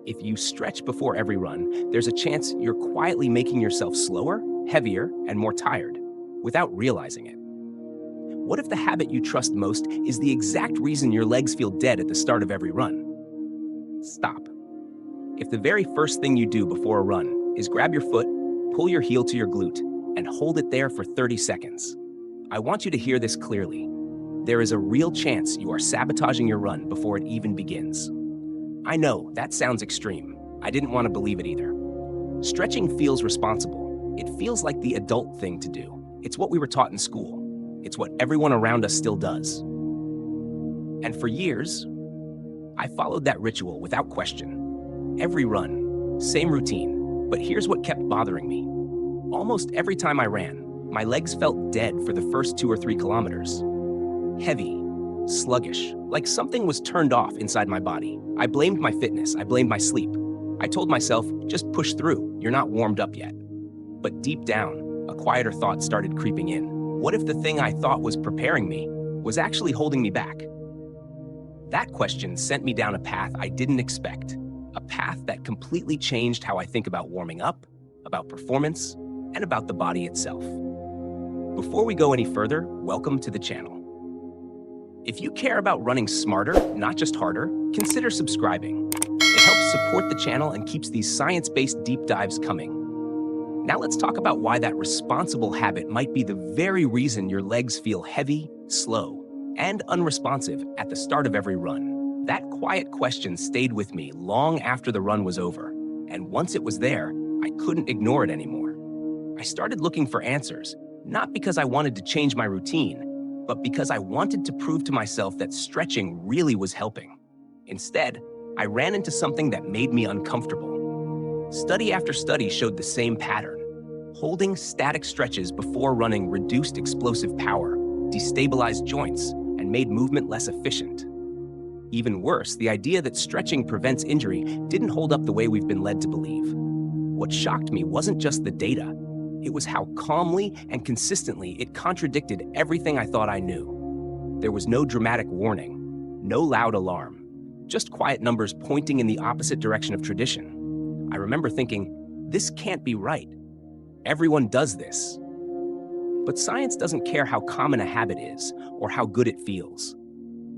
If you stretch before every run, there's a chance you're quietly making yourself slower, heavier, and more tired without realizing it. What if the habit you trust most is the exact reason your legs feel dead at the start of every run? Stop. If the very first thing you do before a run is grab your foot, pull your heel to your glute, and hold it there for 30 seconds, I want you to hear this clearly. There is a real chance you are sabotaging your run before it even begins. I know, that sounds extreme. I didn't want to believe it either. Stretching feels responsible. It feels like the adult thing to do. It's what we were taught in school. It's what everyone around us still does. And for years, I followed that ritual without question. Every run, same routine. But here's what kept bothering me. Almost every time I ran, my legs felt dead for the first 2 or 3 kilometers. Heavy, sluggish, like something was turned off inside my body. I blamed my fitness, I blamed my sleep. I told myself, just push through, you're not warmed up yet. But deep down, a quieter thought started creeping in. What if the thing I thought was preparing me was actually holding me back? That question sent me down a path I didn't expect, a path that completely changed how I think about warming up, about performance, and about the body itself. Before we go any further, welcome to the channel. If you care about running smarter, not just harder, consider subscribing. It helps support the channel and keeps these science-based deep dives coming. Now let's talk about why that responsible habit might be the very reason your legs feel heavy, slow, and unresponsive at the start of every run. That quiet question stayed with me long after the run was over, and once it was there, I couldn't ignore it anymore. I started looking for answers, not because I wanted to change my routine, but because I wanted to prove to myself that stretching really was helping. Instead, I ran into something that made me uncomfortable. Study after study showed the same pattern. Holding static stretches before running reduced explosive power, destabilized joints, and made movement less efficient. Even worse, the idea that stretching prevents injury didn't hold up the way we've been led to believe. What shocked me wasn't just the data. It was how calmly and consistently it contradicted everything I thought I knew. There was no dramatic warning, no loud alarm, just quiet numbers pointing in the opposite direction of tradition. I remember thinking, this can't be right. Everyone does this. But science doesn't care how common a habit is or how good it feels.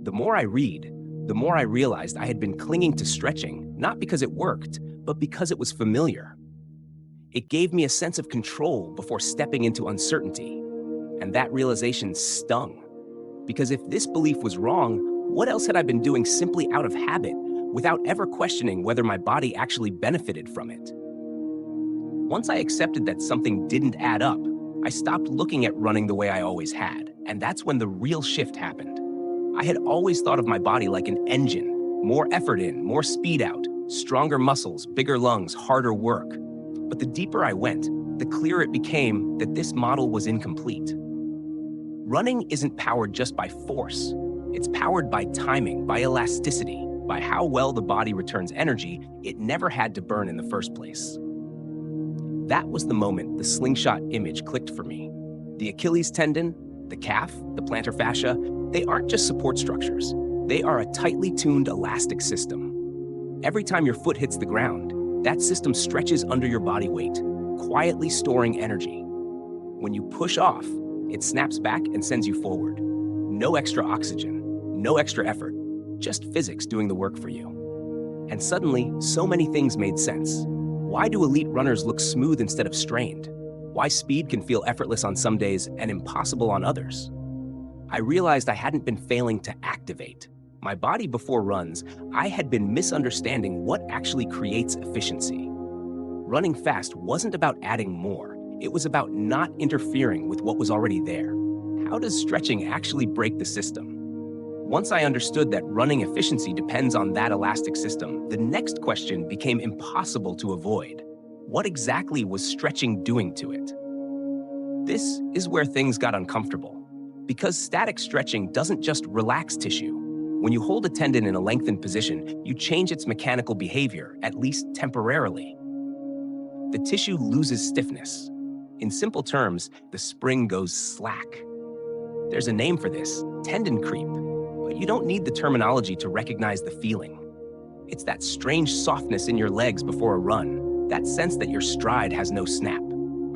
The more I read, the more I realized I had been clinging to stretching, not because it worked, but because it was familiar. It gave me a sense of control before stepping into uncertainty. And that realization stung. Because if this belief was wrong, what else had I been doing simply out of habit, without ever questioning whether my body actually benefited from it? Once I accepted that something didn't add up, I stopped looking at running the way I always had, and that's when the real shift happened. I had always thought of my body like an engine, more effort in, more speed out, stronger muscles, bigger lungs, harder work. But the deeper I went, the clearer it became that this model was incomplete. Running isn't powered just by force. It's powered by timing, by elasticity, by how well the body returns energy it never had to burn in the first place. That was the moment the slingshot image clicked for me. The Achilles tendon, the calf, the plantar fascia, they aren't just support structures. They are a tightly tuned elastic system. Every time your foot hits the ground, that system stretches under your body weight, quietly storing energy. When you push off, it snaps back and sends you forward. No extra oxygen, no extra effort, just physics doing the work for you. And suddenly, so many things made sense. Why do elite runners look smooth instead of strained? Why speed can feel effortless on some days and impossible on others? I realized I hadn't been failing to activate my body before runs. I had been misunderstanding what actually creates efficiency. Running fast wasn't about adding more. It was about not interfering with what was already there. How does stretching actually break the system? Once I understood that running efficiency depends on that elastic system, the next question became impossible to avoid. What exactly was stretching doing to it? This is where things got uncomfortable. Because static stretching doesn't just relax tissue. When you hold a tendon in a lengthened position, you change its mechanical behavior, at least temporarily. The tissue loses stiffness. In simple terms, the spring goes slack. There's a name for this, tendon creep, but you don't need the terminology to recognize the feeling. It's that strange softness in your legs before a run, that sense that your stride has no snap.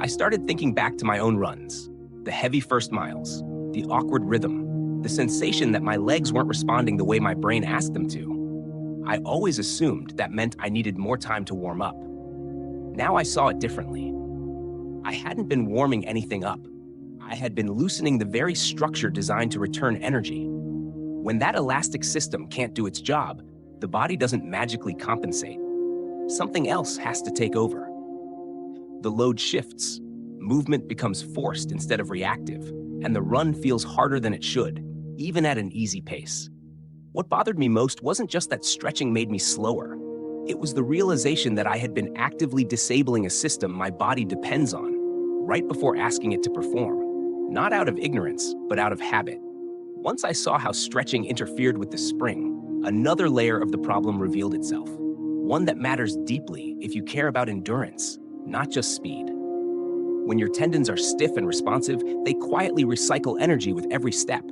I started thinking back to my own runs, the heavy first miles, the awkward rhythm, the sensation that my legs weren't responding the way my brain asked them to. I always assumed that meant I needed more time to warm up. Now I saw it differently. I hadn't been warming anything up. I had been loosening the very structure designed to return energy. When that elastic system can't do its job, the body doesn't magically compensate. Something else has to take over. The load shifts, movement becomes forced instead of reactive, and the run feels harder than it should, even at an easy pace. What bothered me most wasn't just that stretching made me slower. It was the realization that I had been actively disabling a system my body depends on, right before asking it to perform. Not out of ignorance, but out of habit. Once I saw how stretching interfered with the spring, another layer of the problem revealed itself. One that matters deeply if you care about endurance, not just speed. When your tendons are stiff and responsive, they quietly recycle energy with every step.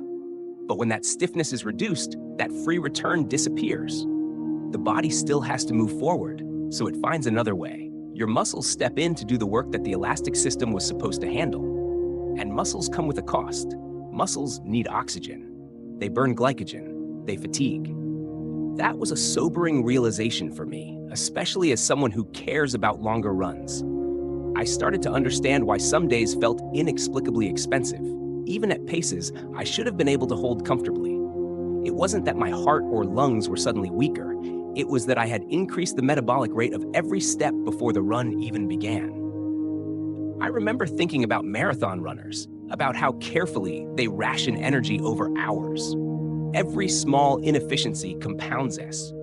But when that stiffness is reduced, that free return disappears. The body still has to move forward, so it finds another way. Your muscles step in to do the work that the elastic system was supposed to handle. And muscles come with a cost. Muscles need oxygen. They burn glycogen. They fatigue. That was a sobering realization for me, especially as someone who cares about longer runs. I started to understand why some days felt inexplicably expensive, even at paces I should have been able to hold comfortably. It wasn't that my heart or lungs were suddenly weaker. It was that I had increased the metabolic rate of every step before the run even began. I remember thinking about marathon runners, about how carefully they ration energy over hours. Every small inefficiency compounds this.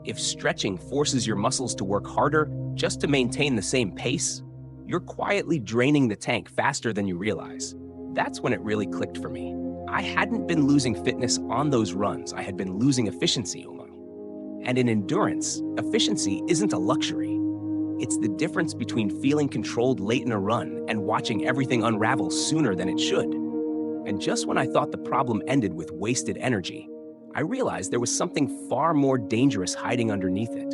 If stretching forces your muscles to work harder just to maintain the same pace, you're quietly draining the tank faster than you realize. That's when it really clicked for me. I hadn't been losing fitness on those runs, I had been losing efficiency on them. And in endurance, efficiency isn't a luxury. It's the difference between feeling controlled late in a run and watching everything unravel sooner than it should. And just when I thought the problem ended with wasted energy, I realized there was something far more dangerous hiding underneath it.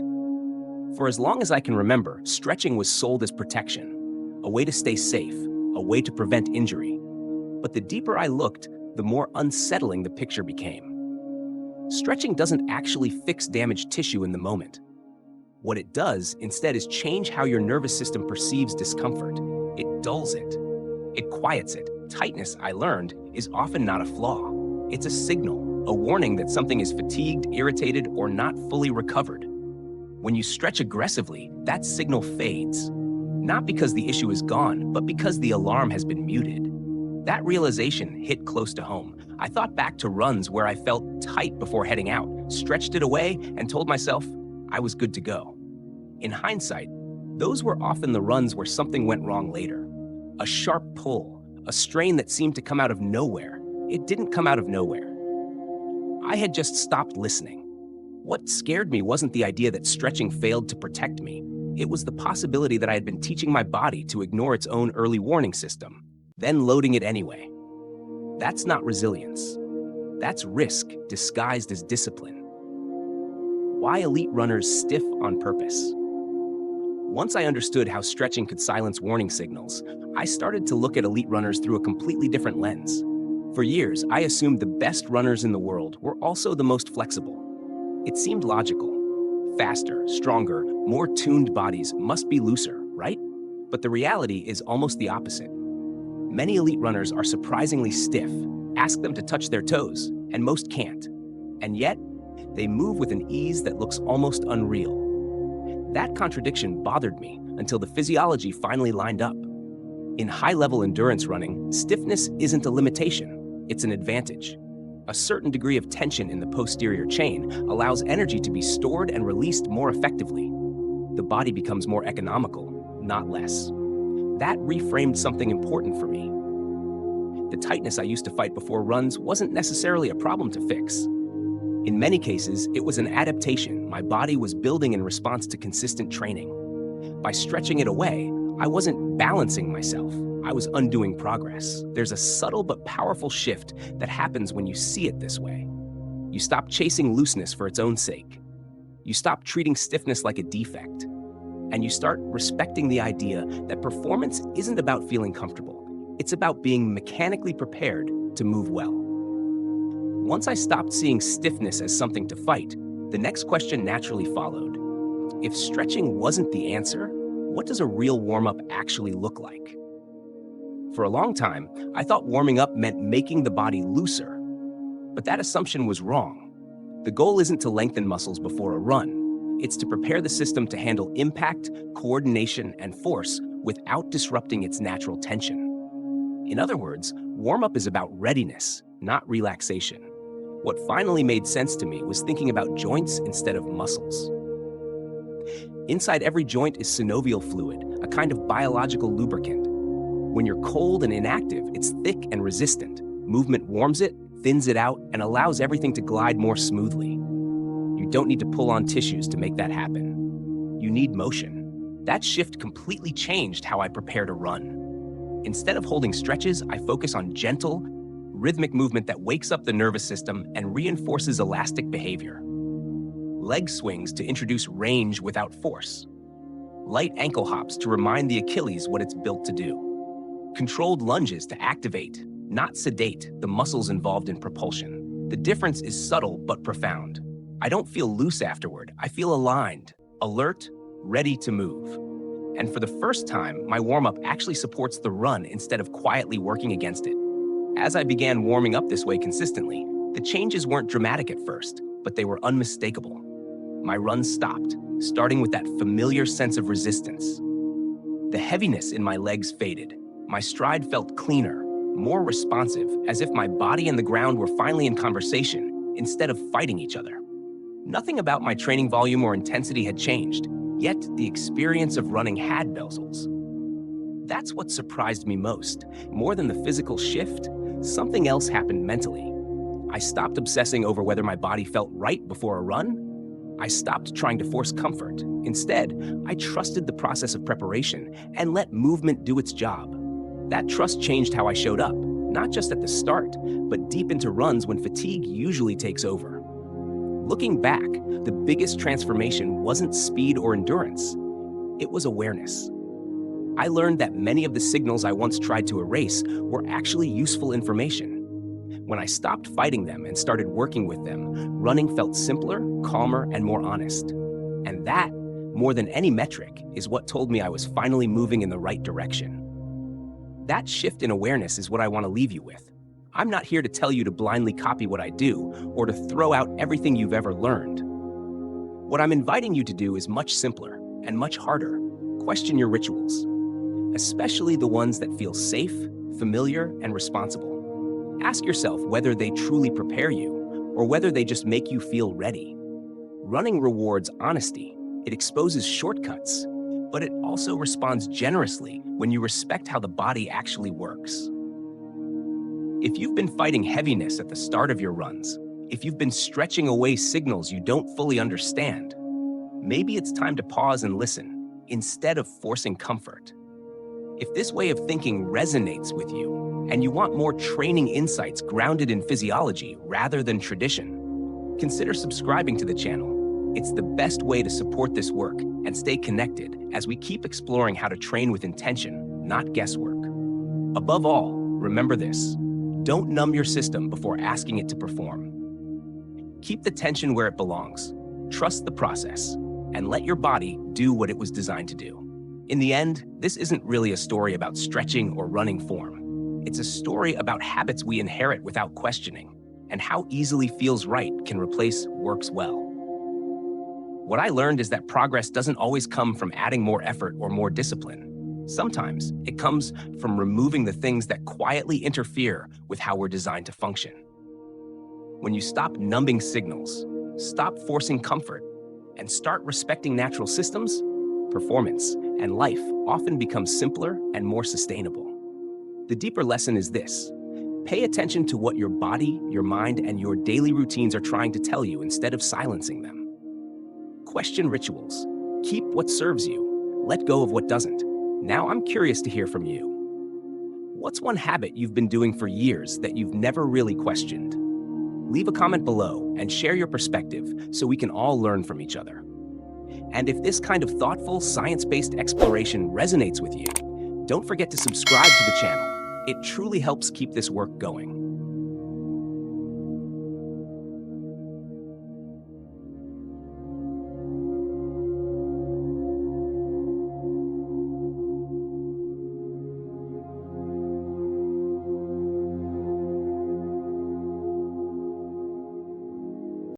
For as long as I can remember, stretching was sold as protection, a way to stay safe, a way to prevent injury. But the deeper I looked, the more unsettling the picture became. Stretching doesn't actually fix damaged tissue in the moment. What it does, instead, is change how your nervous system perceives discomfort. It dulls it. It quiets it. Tightness, I learned, is often not a flaw. It's a signal, a warning that something is fatigued, irritated, or not fully recovered. When you stretch aggressively, that signal fades. Not because the issue is gone, but because the alarm has been muted. That realization hit close to home. I thought back to runs where I felt tight before heading out, stretched it away, and told myself I was good to go. In hindsight, those were often the runs where something went wrong later. A sharp pull, a strain that seemed to come out of nowhere. It didn't come out of nowhere. I had just stopped listening. What scared me wasn't the idea that stretching failed to protect me. It was the possibility that I had been teaching my body to ignore its own early warning system, then loading it anyway. That's not resilience. That's risk disguised as discipline. Why elite runners stiff on purpose? Once I understood how stretching could silence warning signals, I started to look at elite runners through a completely different lens. For years, I assumed the best runners in the world were also the most flexible. It seemed logical. Faster, stronger, more tuned bodies must be looser, right? But the reality is almost the opposite. Many elite runners are surprisingly stiff. Ask them to touch their toes, and most can't. And yet, they move with an ease that looks almost unreal. That contradiction bothered me until the physiology finally lined up. In high-level endurance running, stiffness isn't a limitation, it's an advantage. A certain degree of tension in the posterior chain allows energy to be stored and released more effectively. The body becomes more economical, not less. That reframed something important for me. The tightness I used to fight before runs wasn't necessarily a problem to fix. In many cases, it was an adaptation my body was building in response to consistent training. By stretching it away, I wasn't balancing myself. I was undoing progress. There's a subtle but powerful shift that happens when you see it this way. You stop chasing looseness for its own sake. You stop treating stiffness like a defect, and you start respecting the idea that performance isn't about feeling comfortable. It's about being mechanically prepared to move well. Once I stopped seeing stiffness as something to fight, the next question naturally followed. If stretching wasn't the answer, what does a real warm-up actually look like? For a long time, I thought warming up meant making the body looser, but that assumption was wrong. The goal isn't to lengthen muscles before a run. It's to prepare the system to handle impact, coordination, and force without disrupting its natural tension. In other words, warm-up is about readiness, not relaxation. What finally made sense to me was thinking about joints instead of muscles. Inside every joint is synovial fluid, a kind of biological lubricant. When you're cold and inactive, it's thick and resistant. Movement warms it, thins it out, and allows everything to glide more smoothly. You don't need to pull on tissues to make that happen. You need motion. That shift completely changed how I prepare to run. Instead of holding stretches, I focus on gentle, rhythmic movement that wakes up the nervous system and reinforces elastic behavior. Leg swings to introduce range without force. Light ankle hops to remind the Achilles what it's built to do. Controlled lunges to activate, not sedate, the muscles involved in propulsion. The difference is subtle but profound. I don't feel loose afterward. I feel aligned, alert, ready to move. And for the first time, my warm-up actually supports the run instead of quietly working against it. As I began warming up this way consistently, the changes weren't dramatic at first, but they were unmistakable. My run stopped, starting with that familiar sense of resistance. The heaviness in my legs faded. My stride felt cleaner, more responsive, as if my body and the ground were finally in conversation instead of fighting each other. Nothing about my training volume or intensity had changed, yet the experience of running had bezels. That's what surprised me most. More than the physical shift, something else happened mentally. I stopped obsessing over whether my body felt right before a run. I stopped trying to force comfort. Instead, I trusted the process of preparation and let movement do its job. That trust changed how I showed up, not just at the start, but deep into runs when fatigue usually takes over. Looking back, the biggest transformation wasn't speed or endurance. It was awareness. I learned that many of the signals I once tried to erase were actually useful information. When I stopped fighting them and started working with them, running felt simpler, calmer, and more honest. And that, more than any metric, is what told me I was finally moving in the right direction. That shift in awareness is what I want to leave you with. I'm not here to tell you to blindly copy what I do or to throw out everything you've ever learned. What I'm inviting you to do is much simpler and much harder. Question your rituals, especially the ones that feel safe, familiar, and responsible. Ask yourself whether they truly prepare you or whether they just make you feel ready. Running rewards honesty. It exposes shortcuts, but it also responds generously when you respect how the body actually works. If you've been fighting heaviness at the start of your runs, if you've been stretching away signals you don't fully understand, maybe it's time to pause and listen instead of forcing comfort. If this way of thinking resonates with you and you want more training insights grounded in physiology rather than tradition, consider subscribing to the channel. It's the best way to support this work and stay connected as we keep exploring how to train with intention, not guesswork. Above all, remember this: don't numb your system before asking it to perform. Keep the tension where it belongs, trust the process, and let your body do what it was designed to do. In the end, this isn't really a story about stretching or running form. It's a story about habits we inherit without questioning, and how easily feels right can replace works well. What I learned is that progress doesn't always come from adding more effort or more discipline. Sometimes it comes from removing the things that quietly interfere with how we're designed to function. When you stop numbing signals, stop forcing comfort, and start respecting natural systems, performance and life often become simpler and more sustainable. The deeper lesson is this: pay attention to what your body, your mind, and your daily routines are trying to tell you instead of silencing them. Question rituals. Keep what serves you. Let go of what doesn't. Now I'm curious to hear from you. What's one habit you've been doing for years that you've never really questioned? Leave a comment below and share your perspective so we can all learn from each other. And if this kind of thoughtful, science-based exploration resonates with you, don't forget to subscribe to the channel. It truly helps keep this work going.